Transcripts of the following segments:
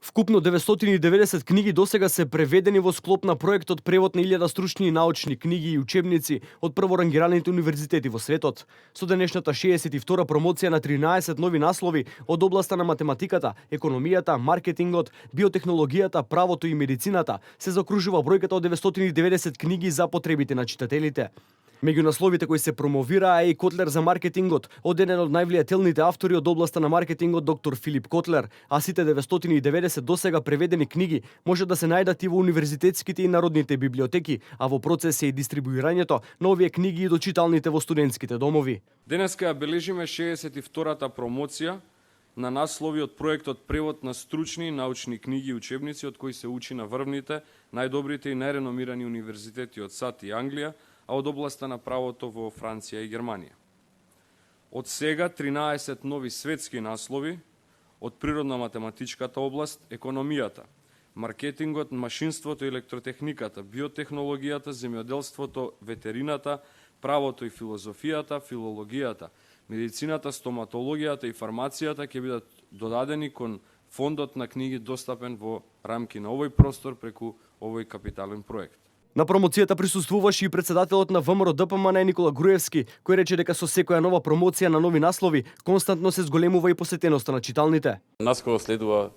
Вкупно 990 книги досега се преведени во склоп на проектот превод на 1000 стручни и научни книги и учебници од прворангираните универзитети во светот. Со денешната 62-та промоција на 13 нови наслови од областа на математиката, економијата, маркетингот, биотехнологијата, правото и медицината, се закружува бројката од 990 книги за потребите на читателите. Меѓу насловите кои се промовираа е и Котлер за маркетингот, од еден од највлијателните автори од областа на маркетингот доктор Филип Котлер, а сите 990 досега преведени книги може да се најдат и во универзитетските и народните библиотеки, а во процес е и дистрибуирањето на овие книги и до читалните во студентските домови. Денеска ја бележиме 62-та промоција на наслови од проектот превод на стручни и научни книги и учебници од кои се учи на врвните, најдобрите и најреномирани универзитети од САД и Англија, а од областа на правото во Франција и Германија. Од сега 13 нови светски наслови од природно-математичката област, економијата, маркетингот, машинството и електротехниката, биотехнологијата, земјоделството, ветерината, правото и филозофијата, филологијата, медицината, стоматологијата и фармацијата ќе бидат додадени кон фондот на книги достапен во рамки на овој простор преку овој капитален проект. На промоцијата присуствуваше и председателот на ВМРО ДПМН Никола Груевски, кој рече дека со секоја нова промоција на нови наслови константно се зголемува и посетеноста на читалните. Наскоро следува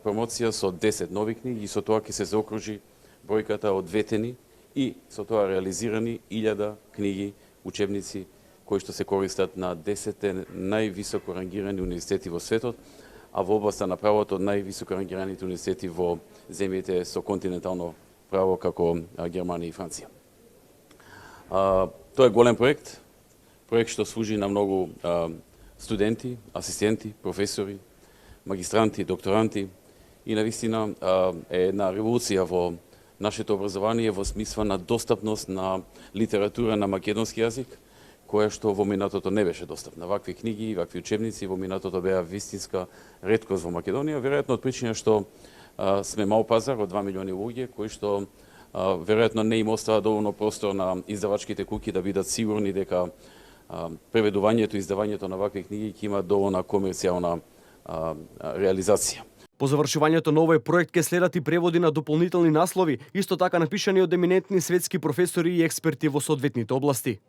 промоција со 10 нови книги и со тоа ќе се заокружи бројката од ветени и со тоа реализирани 1000 книги, учебници кои што се користат на 10 највисоко рангирани универзитети во светот, а во областа на правото највисоко рангираните универзитети во земјите со континентално право како Германија и Франција. Тоа е голем проект што служи на многу студенти, асистенти, професори, магистранти, докторанти и навистина е една револуција во нашето образование во смисла на достапност на литература на македонски јазик, која што во минатото не беше достапна. Вакви книги и вакви учебници во минатото беа вистинска реткост во Македонија, веројатно од причина што сме мал пазар од 2 милиони луѓе кои што веројатно не им остава доволно простор на издавачките куќи да бидат сигурни дека преведувањето и издавањето на вакви книги ќе има доволна комерцијална реализација. По завршувањето на овој проект ќе следат и преводи на дополнителни наслови, исто така напишани од еминентни светски професори и експерти во соодветните области.